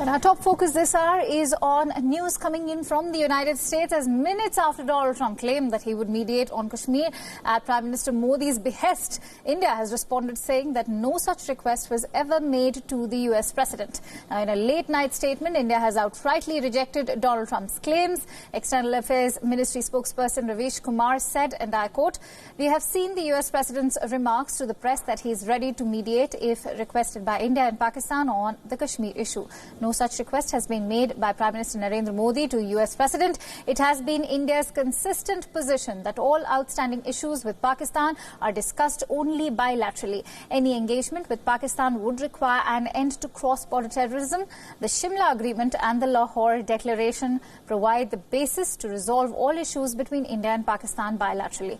And our top focus this hour is on news coming in from the United States as minutes after Donald Trump claimed that he would mediate on Kashmir at Prime Minister Modi's behest, India has responded saying that no such request was ever made to the US president. Now, in a late-night statement, India has outrightly rejected Donald Trump's claims. External Affairs Ministry spokesperson Ravish Kumar said, and I quote, "We have seen the US president's remarks to the press that he is ready to mediate if requested by India and Pakistan on the Kashmir issue. No such request has been made by Prime Minister Narendra Modi to US President. It has been India's consistent position that all outstanding issues with Pakistan are discussed only bilaterally. Any engagement with Pakistan would require an end to cross-border terrorism. The Shimla Agreement and the Lahore Declaration provide the basis to resolve all issues between India and Pakistan bilaterally."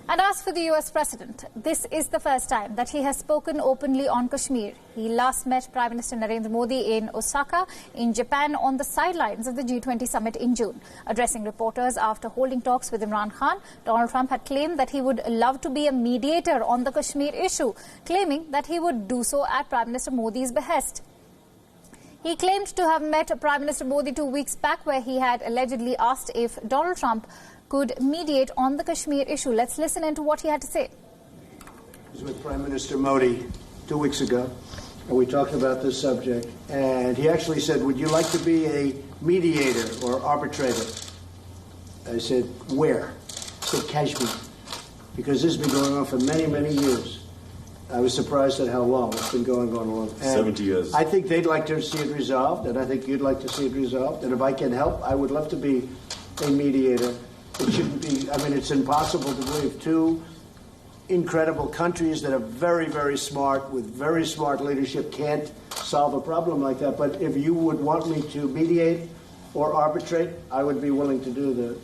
And as for the US President, this is the first time that he has spoken openly on Kashmir. He last met Prime Minister Narendra Modi in Osaka, in Japan, on the sidelines of the G20 summit in June. Addressing reporters after holding talks with Imran Khan, Donald Trump had claimed that he would love to be a mediator on the Kashmir issue, claiming that he would do so at Prime Minister Modi's behest. He claimed to have met Prime Minister Modi 2 weeks back, where he had allegedly asked if Donald Trump could mediate on the Kashmir issue. Let's listen into what he had to say. I was with Prime Minister Modi 2 weeks ago, and we talked about this subject. And he actually said, "Would you like to be a mediator or arbitrator?" I said, "Where?" He said, "Kashmir," because this has been going on for many, many years. I was surprised at how long it's been going on. 70 years. I think they'd like to see it resolved, and I think you'd like to see it resolved. And if I can help, I would love to be a mediator. It shouldn't be, I mean, it's impossible to believe two incredible countries that are very, very smart, with very smart leadership, can't solve a problem like that. But if you would want me to mediate or arbitrate, I would be willing to do that.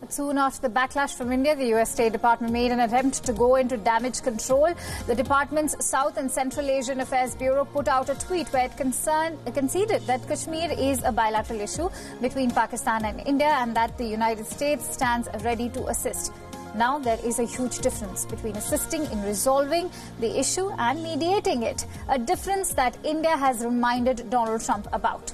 Soon after the backlash from India, the US State Department made an attempt to go into damage control. The department's South and Central Asian Affairs Bureau put out a tweet where it conceded that Kashmir is a bilateral issue between Pakistan and India and that the United States stands ready to assist. Now, there is a huge difference between assisting in resolving the issue and mediating it, a difference that India has reminded Donald Trump about.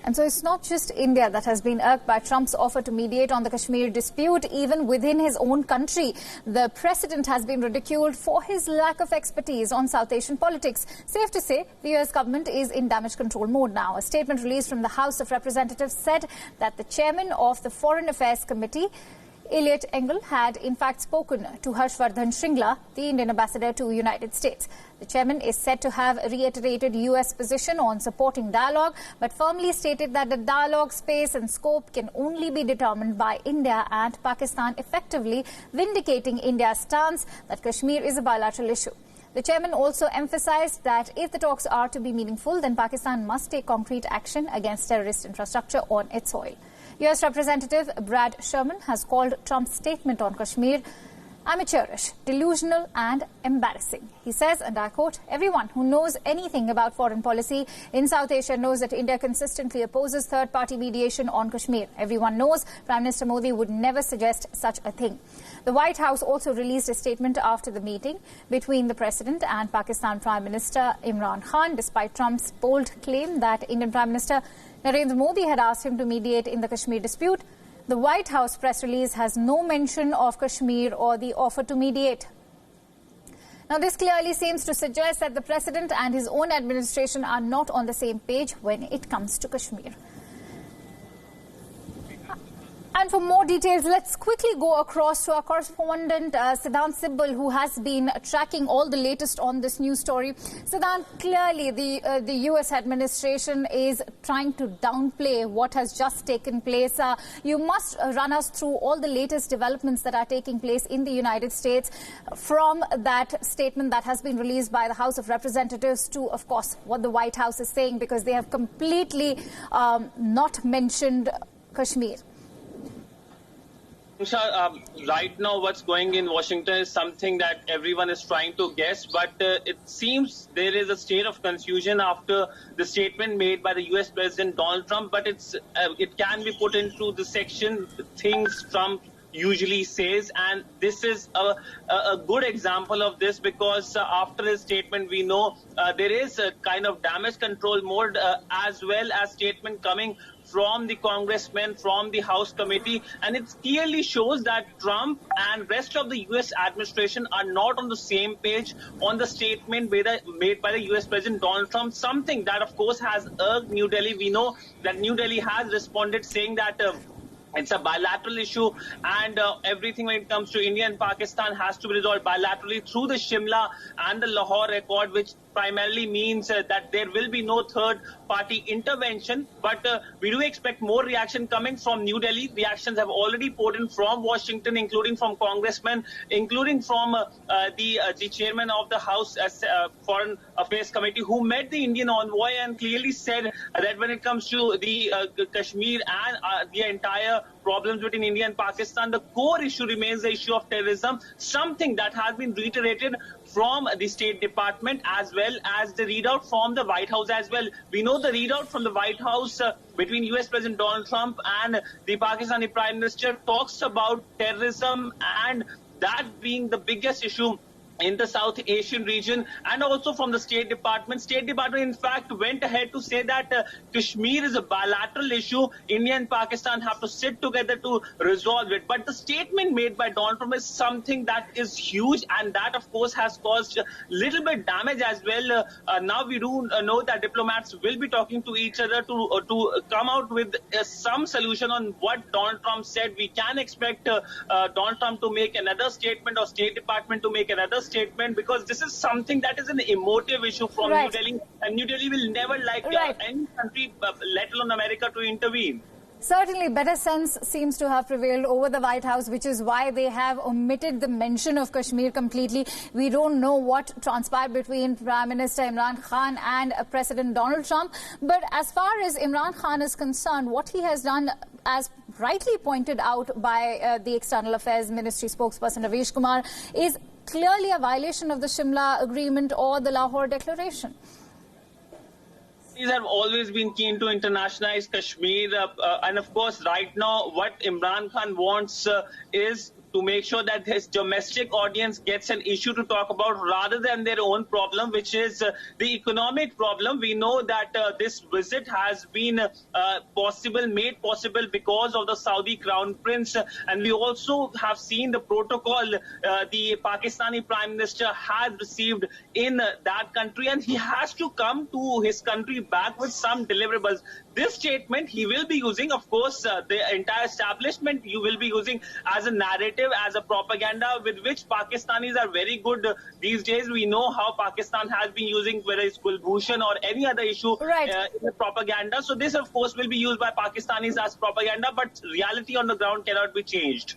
And so it's not just India that has been irked by Trump's offer to mediate on the Kashmir dispute. Even within his own country, the president has been ridiculed for his lack of expertise on South Asian politics. Safe to say, the US government is in damage control mode now. A statement released from the House of Representatives said that the chairman of the Foreign Affairs Committee, Eliot Engel, had in fact spoken to Harshvardhan Shringla, the Indian ambassador to the United States. The chairman is said to have reiterated US position on supporting dialogue, but firmly stated that the dialogue space and scope can only be determined by India and Pakistan, effectively vindicating India's stance that Kashmir is a bilateral issue. The chairman also emphasized that if the talks are to be meaningful, then Pakistan must take concrete action against terrorist infrastructure on its soil. US Representative Brad Sherman has called Trump's statement on Kashmir amateurish, delusional and embarrassing. He says, and I quote, "Everyone who knows anything about foreign policy in South Asia knows that India consistently opposes third-party mediation on Kashmir. Everyone knows Prime Minister Modi would never suggest such a thing." The White House also released a statement after the meeting between the President and Pakistan Prime Minister Imran Khan, despite Trump's bold claim that Indian Prime Minister Narendra Modi had asked him to mediate in the Kashmir dispute. The White House press release has no mention of Kashmir or the offer to mediate. Now, this clearly seems to suggest that the President and his own administration are not on the same page when it comes to Kashmir. And for more details, let's quickly go across to our correspondent, Siddhant Sibbal, who has been tracking all the latest on this news story. Siddhant, clearly the US administration is trying to downplay what has just taken place. You must run us through all the latest developments that are taking place in the United States, from that statement that has been released by the House of Representatives to, of course, what the White House is saying, because they have completely not mentioned Kashmir. Right now what's going in Washington is something that everyone is trying to guess, but it seems there is a state of confusion after the statement made by the US President Donald Trump, but it can be put into the section things Trump usually says, and this is a good example of this, because after his statement we know there is a kind of damage control mode as well as statement coming from the congressmen, from the House committee, and it clearly shows that Trump and rest of the US administration are not on the same page on the statement made by the US President Donald Trump, something that of course has irked New Delhi. We know that New Delhi has responded saying that it's a bilateral issue, and everything when it comes to India and Pakistan has to be resolved bilaterally through the Shimla and the Lahore Accord, which primarily means that there will be no third-party intervention. But we do expect more reaction coming from New Delhi. Reactions have already poured in from Washington, including from congressmen, including from the chairman of the House Foreign Affairs Committee, who met the Indian envoy and clearly said that when it comes to the Kashmir and the entire problems between India and Pakistan, the core issue remains the issue of terrorism, something that has been reiterated from the State Department as well as the readout from the White House as well. We know the readout from the White House between US President Donald Trump and the Pakistani Prime Minister talks about terrorism, and that being the biggest issue in the South Asian region, and also from the State Department. State Department, in fact, went ahead to say that Kashmir is a bilateral issue. India and Pakistan have to sit together to resolve it. But the statement made by Donald Trump is something that is huge, and that, of course, has caused a little bit damage as well. Now we do know that diplomats will be talking to each other to come out with some solution on what Donald Trump said. We can expect Donald Trump to make another statement, or State Department to make another statement, because this is something that is an emotive issue from New Delhi, and New Delhi will never like any country, let alone America, to intervene. Certainly, better sense seems to have prevailed over the White House, which is why they have omitted the mention of Kashmir completely. We don't know what transpired between Prime Minister Imran Khan and President Donald Trump. But as far as Imran Khan is concerned, what he has done, as rightly pointed out by the External Affairs Ministry spokesperson Ravish Kumar, is clearly a violation of the Shimla Agreement or the Lahore Declaration. These have always been keen to internationalize Kashmir, and of course right now what Imran Khan wants is to make sure that his domestic audience gets an issue to talk about rather than their own problem, which is the economic problem. We know that this visit has been made possible because of the Saudi Crown Prince, and we also have seen the protocol the Pakistani Prime Minister has received in that country, and he has to come to his country back with some deliverables. This statement he will be using, of course, the entire establishment you will be using as a narrative, as a propaganda, with which Pakistanis are very good these days. We know how Pakistan has been using, whether it's Kulbhushan or any other issue, in propaganda. So this, of course, will be used by Pakistanis as propaganda, but reality on the ground cannot be changed.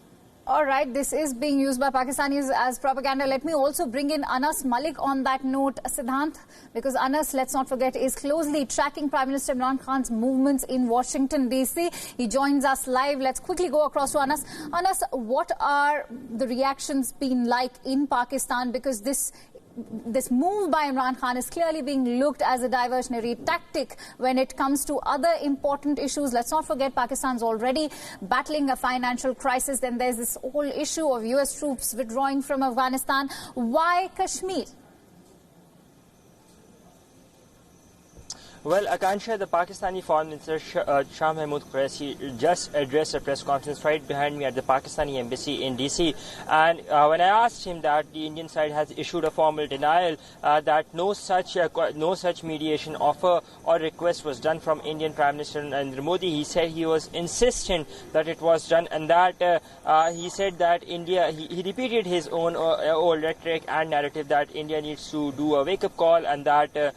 All right, this is being used by Pakistanis as propaganda. Let me also bring in Anas Malik on that note, Siddhant, because Anas, let's not forget, is closely tracking Prime Minister Imran Khan's movements in Washington, D.C. He joins us live. Let's quickly go across to Anas. Anas, what are the reactions been like in Pakistan? Because this move by Imran Khan is clearly being looked as a diversionary tactic when it comes to other important issues. Let's not forget Pakistan's already battling a financial crisis. Then there's this whole issue of US troops withdrawing from Afghanistan. Why Kashmir? Well, Akansha, the Pakistani Foreign Minister Shah Mahmood Qureshi just addressed a press conference right behind me at the Pakistani embassy in DC. And when I asked him that the Indian side has issued a formal denial that no such mediation offer or request was done from Indian Prime Minister Narendra Modi, he said he was insistent that it was done, and that he said that India, he repeated his own old rhetoric and narrative that India needs to do a wake-up call, and that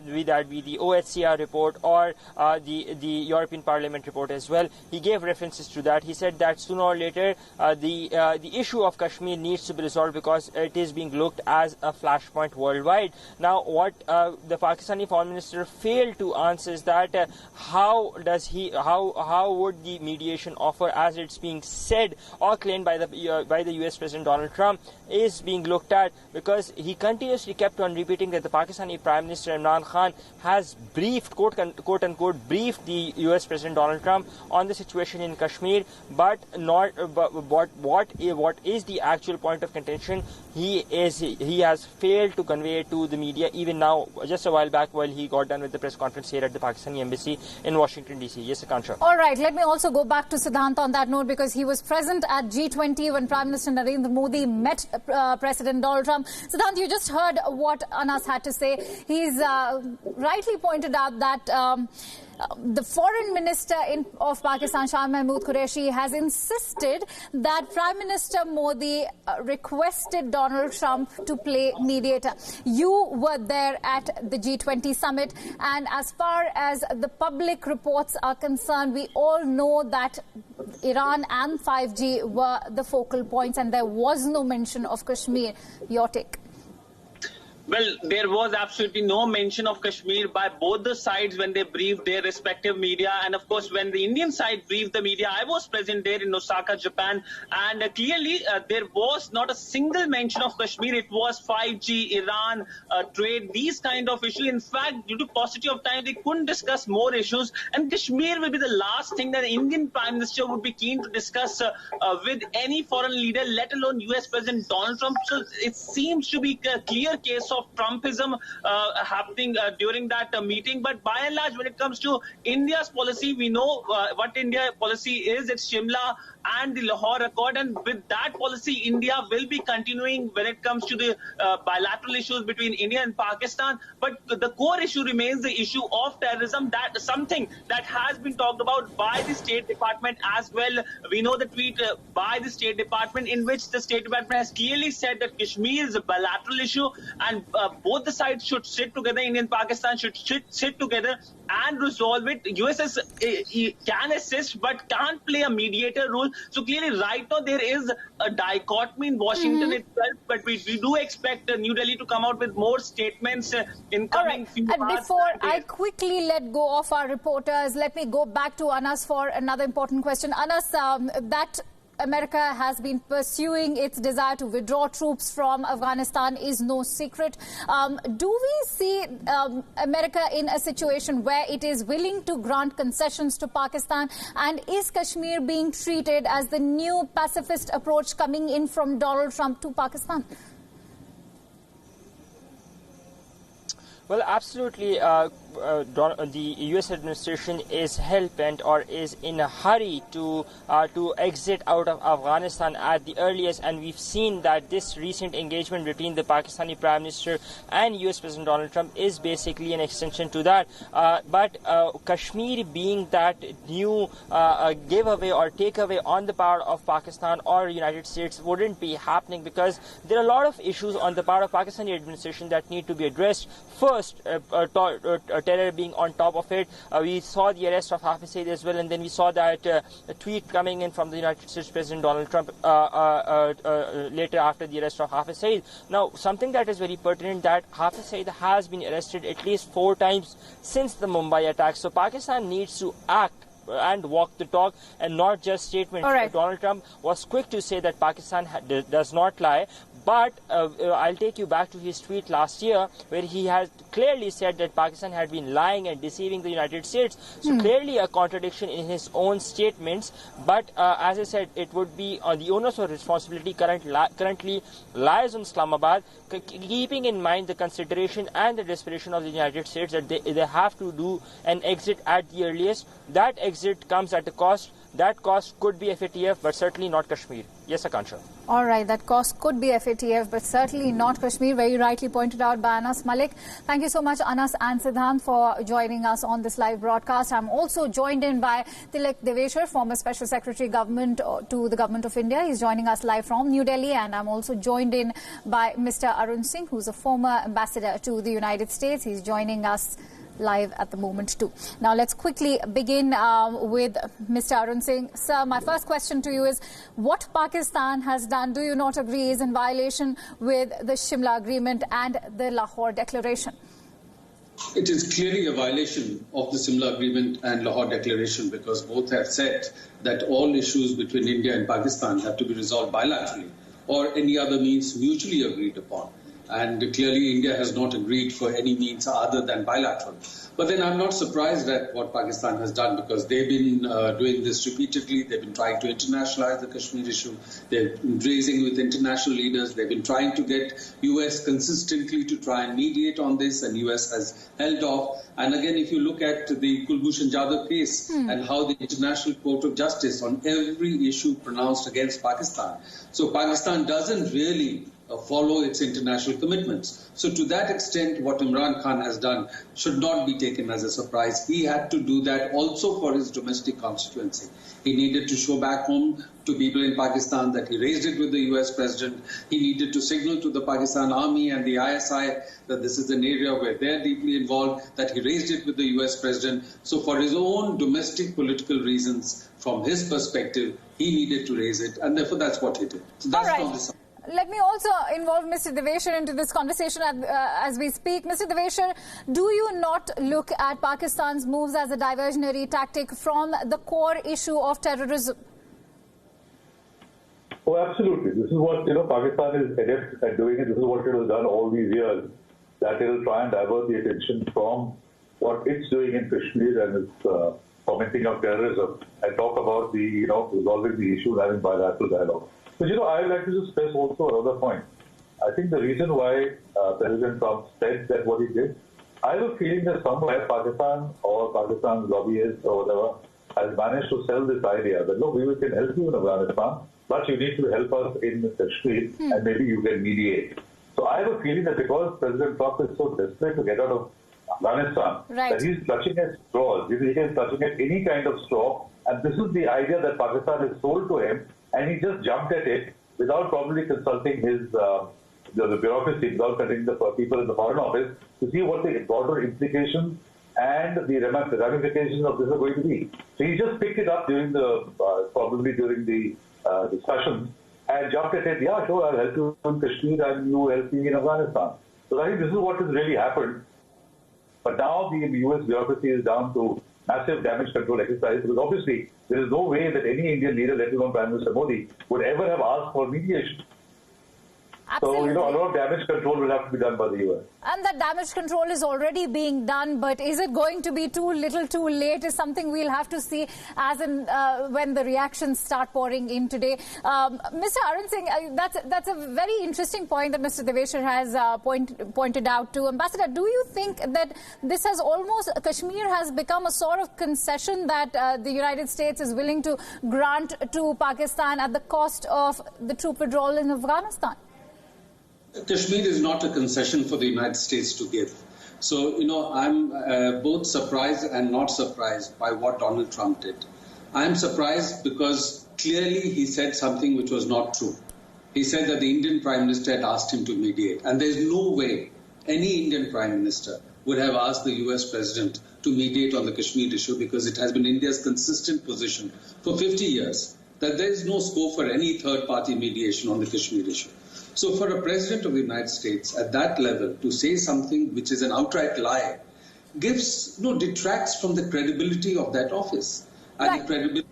we the OHCR report or the European Parliament report as well. He gave references to that. He said that sooner or later the issue of Kashmir needs to be resolved because it is being looked as a flashpoint worldwide. Now, what the Pakistani Foreign Minister failed to answer is that how would the mediation offer, as it's being said or claimed by the US President Donald Trump, is being looked at, because he continuously kept on repeating that the Pakistani Prime Minister Imran Khan has briefed, quote unquote, briefed the US President Donald Trump on the situation in Kashmir, but not what is the actual point of contention. He has failed to convey it to the media, even now, just a while back, while he got done with the press conference here at the Pakistani Embassy in Washington, D.C. Yes, Akansha. All right, let me also go back to Siddhant on that note, because he was present at G20 when Prime Minister Narendra Modi met President Donald Trump. Siddhant, you just heard what Anas had to say. He's rightly pointed out that the Foreign Minister of Pakistan, Shah Mahmood Qureshi, has insisted that Prime Minister Modi requested Donald Trump to play mediator. You were there at the G20 summit, and as far as the public reports are concerned, we all know that Iran and 5G were the focal points, and there was no mention of Kashmir. Your take? Well, there was absolutely no mention of Kashmir by both the sides when they briefed their respective media. And of course, when the Indian side briefed the media, I was present there in Osaka, Japan. And clearly, there was not a single mention of Kashmir. It was 5G, Iran, trade, these kind of issues. In fact, due to paucity of time, they couldn't discuss more issues. And Kashmir will be the last thing that the Indian Prime Minister would be keen to discuss with any foreign leader, let alone US President Donald Trump. So it seems to be a clear case of Trumpism happening during that meeting. But by and large, when it comes to India's policy, we know what India policy is. It's Shimla and the Lahore Accord, and with that policy, India will be continuing when it comes to the bilateral issues between India and Pakistan. But the core issue remains the issue of terrorism. That is something that has been talked about by the State Department as well. We know the tweet by the State Department, in which the State Department has clearly said that Kashmir is a bilateral issue, and both the sides should sit together. India and Pakistan should sit together and resolve it. US can assist but can't play a mediator role. So clearly right now there is a dichotomy in Washington itself, but we do expect New Delhi to come out with more statements in coming few months. Before I quickly let go of our reporters, let me go back to Anas for another important question. Anas, that America has been pursuing its desire to withdraw troops from Afghanistan is no secret. Do we see America in a situation where it is willing to grant concessions to Pakistan? And is Kashmir being treated as the new pacifist approach coming in from Donald Trump to Pakistan? Well, absolutely. The U.S. administration is hell-bent or is in a hurry to exit out of Afghanistan at the earliest, and we've seen that this recent engagement between the Pakistani Prime Minister and U.S. President Donald Trump is basically an extension to that. But Kashmir being that new giveaway or takeaway on the part of Pakistan or United States wouldn't be happening, because there are a lot of issues on the part of Pakistani administration that need to be addressed. First, terror being on top of it. We saw the arrest of Hafiz Saeed as well, and then we saw that a tweet coming in from the United States President Donald Trump later after the arrest of Hafiz Saeed. Now, something that is very pertinent, that Hafiz Saeed has been arrested at least 4 times since the Mumbai attack. So Pakistan needs to act and walk the talk and not just statements. Right. Donald Trump was quick to say that Pakistan does not lie. But I'll take you back to his tweet last year, where he has clearly said that Pakistan had been lying and deceiving the United States. So clearly a contradiction in his own statements. But as I said, it would be on the onus of responsibility currently lies on Islamabad, keeping in mind the consideration and the desperation of the United States that they have to do an exit at the earliest. That exit comes at a cost. That cost could be FATF, but certainly not Kashmir. Yes, Akansha. All right, that cost could be FATF, but certainly not Kashmir, very rightly pointed out by Anas Malik. Thank you so much, Anas and Siddhant, for joining us on this live broadcast. I'm also joined in by Tilak Deveshwar, former Special Secretary Government to the Government of India. He's joining us live from New Delhi, and I'm also joined in by Mr. Arun Singh, who's a former ambassador to the United States. He's joining us live at the moment too. Now let's quickly begin with Mr. Arun Singh. Sir, my first question to you is, what Pakistan has done, do you not agree, is in violation with the Shimla Agreement and the Lahore Declaration? It is clearly a violation of the Shimla Agreement and Lahore Declaration, because both have said that all issues between India and Pakistan have to be resolved bilaterally or any other means mutually agreed upon. And clearly India has not agreed for any means other than bilateral. But then I'm not surprised at what Pakistan has done, because they've been doing this repeatedly. They've been trying to internationalize the Kashmir issue. They've been raising with international leaders. They've been trying to get US consistently to try and mediate on this, and US has held off. And again, if you look at the Kulbhushan Jadhav case and how the International Court of Justice on every issue pronounced against Pakistan. So Pakistan doesn't really follow its international commitments. So to that extent, what Imran Khan has done should not be taken as a surprise. He had to do that also for his domestic constituency. He needed to show back home to people in Pakistan that he raised it with the US president. He needed to signal to the Pakistan army and the ISI that this is an area where they're deeply involved, that he raised it with the US president. So for his own domestic political reasons, from his perspective, he needed to raise it, and therefore that's what he did. So that's from this. Let me also involve Mr. Deveshir into this conversation as we speak. Mr. Deveshir, do you not look at Pakistan's moves as a diversionary tactic from the core issue of terrorism? Oh, absolutely. This is what, Pakistan is adept at doing it. This is what it has done all these years, that it will try and divert the attention from what it's doing in Kashmir and its fomenting of terrorism, and talk about the, resolving the issue and having bilateral dialogue. But, I would like to just stress also another point. I think the reason why President Trump said that what he did, I have a feeling that somewhere Pakistan or Pakistan's lobbyists or whatever has managed to sell this idea that, look, we can help you in Afghanistan, but you need to help us in Kashmir and maybe you can mediate. So I have a feeling that because President Trump is so desperate to get out of Afghanistan, that he's clutching at straws. He is clutching at any kind of straw. And this is the idea that Pakistan has sold to him, and he just jumped at it without probably consulting his the bureaucracy, without consulting the people in the Foreign Office to see what the broader implications and the ramifications of this are going to be. So he just picked it up during the discussions and jumped at it. Yeah, sure, I'll help you in Kashmir and you help me in Afghanistan. So I think this is what has really happened. But now the US bureaucracy is down to massive damage control exercise, because obviously there is no way that any Indian leader, let alone Prime Minister Modi, would ever have asked for mediation. Absolutely. So, a lot of damage control will have to be done by the US. And that damage control is already being done, but is it going to be too little, too late is something we'll have to see as in when the reactions start pouring in today. Mr. Arun Singh, that's a very interesting point that Mr. Deveshir has pointed out to. Ambassador, do you think that this has Kashmir has become a sort of concession that the United States is willing to grant to Pakistan at the cost of the troop withdrawal in Afghanistan? Kashmir is not a concession for the United States to give. So, I'm both surprised and not surprised by what Donald Trump did. I'm surprised because clearly he said something which was not true. He said that the Indian Prime Minister had asked him to mediate. And there's no way any Indian Prime Minister would have asked the US President to mediate on the Kashmir issue, because it has been India's consistent position for 50 years that there is no scope for any third-party mediation on the Kashmir issue. So for a President of the United States at that level to say something which is an outright lie detracts from the credibility of that office and the credibility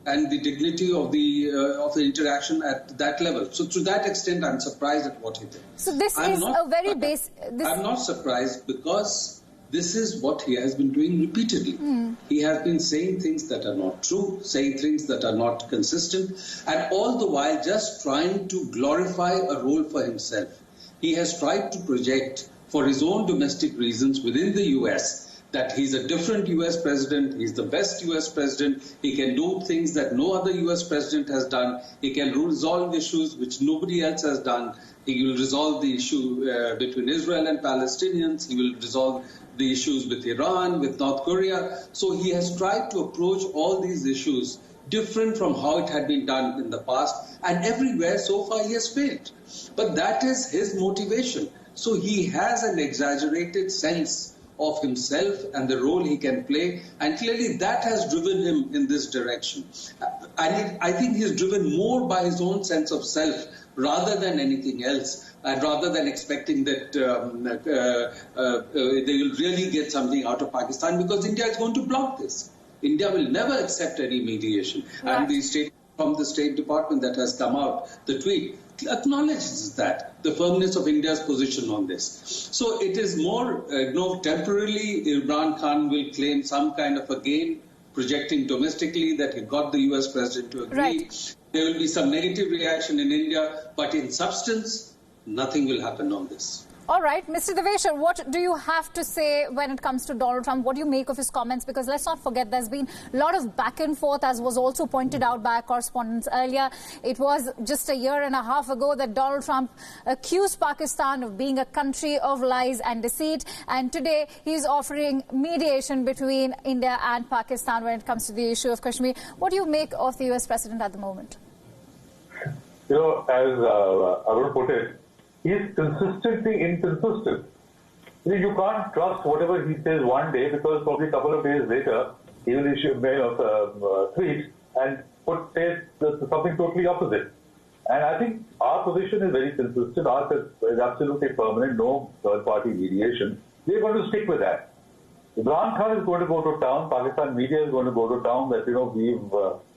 and the dignity of the interaction at that level. So to that extent, I'm surprised at what he did. So this is a very basic... I'm not surprised because this is what he has been doing repeatedly. He has been saying things that are not true, saying things that are not consistent, and all the while just trying to glorify a role for himself. He has tried to project for his own domestic reasons within the US that he's a different US president, he's the best US president, he can do things that no other US president has done, he can resolve issues which nobody else has done, he will resolve the issue between Israel and Palestinians, he will resolve the issues with Iran, with North Korea. So he has tried to approach all these issues different from how it had been done in the past, and everywhere so far he has failed. But that is his motivation. So he has an exaggerated sense of himself and the role he can play, and clearly that has driven him in this direction. And I think he's driven more by his own sense of self rather than anything else, and rather than expecting that they will really get something out of Pakistan, because India is going to block this. India will never accept any mediation. Right. And the statement from the State Department that has come out, the tweet, acknowledges that, the firmness of India's position on this. So it is more, temporarily Imran Khan will claim some kind of a gain, projecting domestically that he got the US president to agree. Right. There will be some negative reaction in India, but in substance, nothing will happen on this. All right, Mr. Deveshar, what do you have to say when it comes to Donald Trump? What do you make of his comments? Because let's not forget, there's been a lot of back and forth, as was also pointed out by our correspondents earlier. It was just a year and a half ago that Donald Trump accused Pakistan of being a country of lies and deceit. And today he's offering mediation between India and Pakistan when it comes to the issue of Kashmir. What do you make of the US president at the moment? As I would put it, he's consistently inconsistent. You can't trust whatever he says one day, because probably a couple of days later he will issue a tweet and say something totally opposite. And I think our position is very consistent. Ours is absolutely permanent, no third-party mediation. We're going to stick with that. Imran Khan is going to go to town. Pakistan media is going to go to town that, we've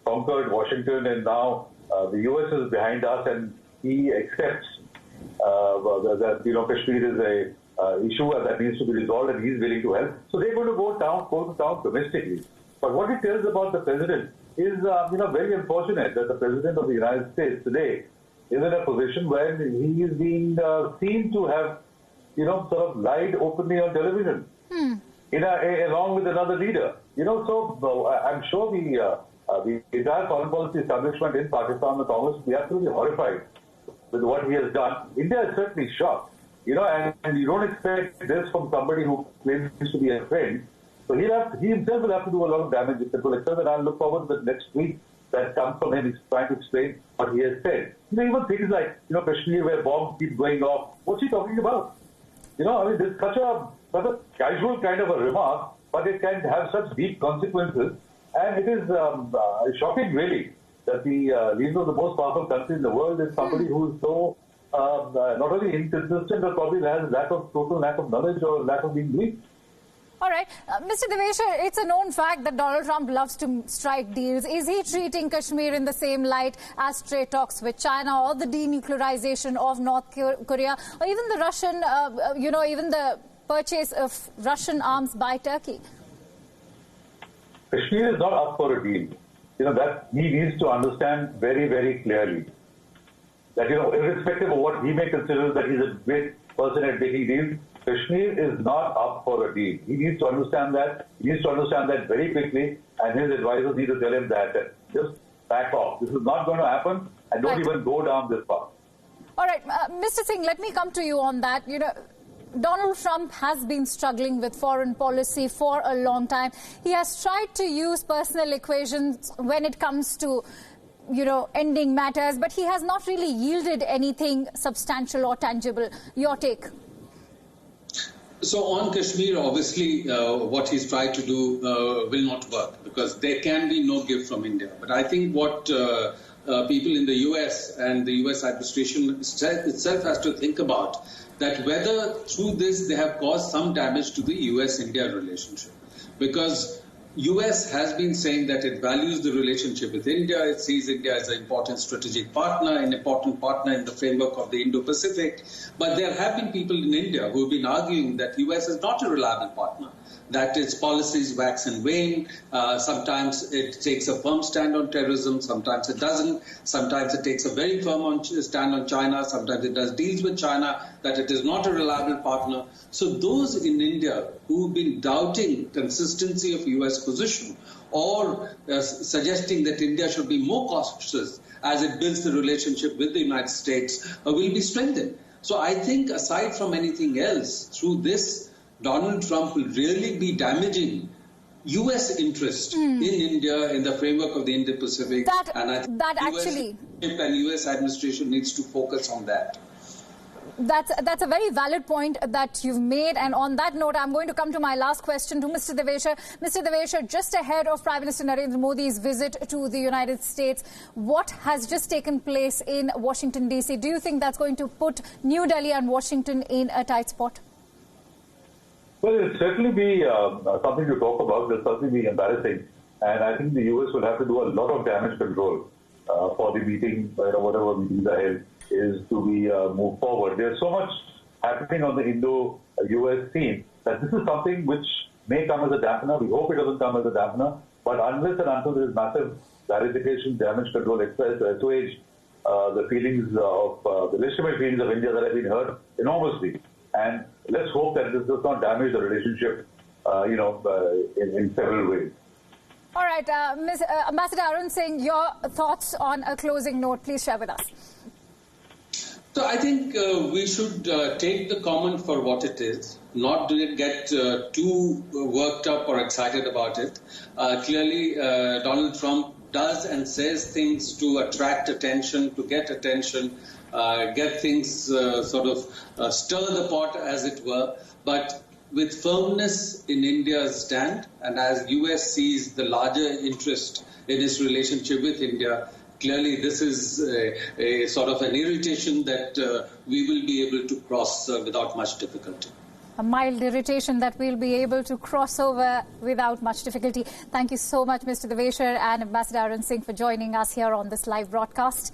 conquered Washington and now the US is behind us, and he accepts that Kashmir is a issue that needs to be resolved, and he's willing to help. So they're going to go to town domestically. But what it tells about the president is, very unfortunate that the president of the United States today is in a position where he is being seen to have, sort of lied openly on television, along with another leader. So I'm sure the entire foreign policy establishment in Pakistan, the Congress, will be absolutely horrified with what he has done. India is certainly shocked, and you don't expect this from somebody who claims to be a friend. So he himself will have to do a lot of damage if it will accept, and I'll look forward to the next tweet that comes from him trying to explain what he has said. Even things like, Kashmir where bombs keep going off. What's he talking about? This is such a casual kind of a remark, but it can have such deep consequences. And it is shocking, really, that the leader of the most powerful country in the world is somebody who is so not only inconsistent, but probably has total lack of knowledge or lack of being briefed. All right. Mr. Deveshar, it's a known fact that Donald Trump loves to strike deals. Is he treating Kashmir in the same light as trade talks with China, or the denuclearization of North Korea, or even the Russian, even the purchase of Russian arms by Turkey? Kashmir is not up for a deal. That he needs to understand very, very clearly. That, irrespective of what he may consider that he's a great person at making deals, Kashmir is not up for a deal. He needs to understand that. He needs to understand that very quickly, and his advisors need to tell him that just back off. This is not going to happen, and don't even go down this path. All right, Mr. Singh, let me come to you on that. Donald Trump has been struggling with foreign policy for a long time. He has tried to use personal equations when it comes to, ending matters, but he has not really yielded anything substantial or tangible. Your take? So on Kashmir, obviously, what he's tried to do will not work, because there can be no give from India. But I think what people in the US and the US administration itself has to think about, that whether through this they have caused some damage to the US-India relationship. Because US has been saying that it values the relationship with India. It sees India as an important strategic partner, an important partner in the framework of the Indo-Pacific. But there have been people in India who have been arguing that US is not a reliable partner, that its policies wax and wane. Sometimes it takes a firm stand on terrorism, sometimes it doesn't. Sometimes it takes a very firm stand on China, sometimes it does deals with China, that it is not a reliable partner. So those in India who've been doubting consistency of US position, or suggesting that India should be more cautious as it builds the relationship with the United States, will be strengthened. So I think, aside from anything else, through this, Donald Trump will really be damaging U.S. interest in India in the framework of the Indo-Pacific. And U.S. and U.S. administration needs to focus on that. That's a very valid point that you've made. And on that note, I'm going to come to my last question to Mr. Deveshar. Mr. Deveshar, just ahead of Prime Minister Narendra Modi's visit to the United States, what has just taken place in Washington, D.C.? Do you think that's going to put New Delhi and Washington in a tight spot? Well, it'll certainly be something to talk about. It'll certainly be embarrassing. And I think the U.S. will have to do a lot of damage control for the meeting, whatever meetings are held, is to be moved forward. There's so much happening on the Indo-US scene that this is something which may come as a dampener. We hope it doesn't come as a dampener. But unless and until there is massive clarification, damage control exercise to assuage the feelings of the legitimate feelings of India that have been hurt enormously. And let's hope that this does not damage the relationship, in several ways. All right, Ambassador Arun Singh, your thoughts on a closing note, please share with us. So I think we should take the comment for what it is, not get too worked up or excited about it. Clearly, Donald Trump does and says things to attract attention, to get attention, get things stir the pot, as it were. But with firmness in India's stand, and as US sees the larger interest in its relationship with India, clearly this is a sort of an irritation that we will be able to cross without much difficulty. A mild irritation that we'll be able to cross over without much difficulty. Thank you so much, Mr. Deveshar and Ambassador Arun Singh, for joining us here on this live broadcast.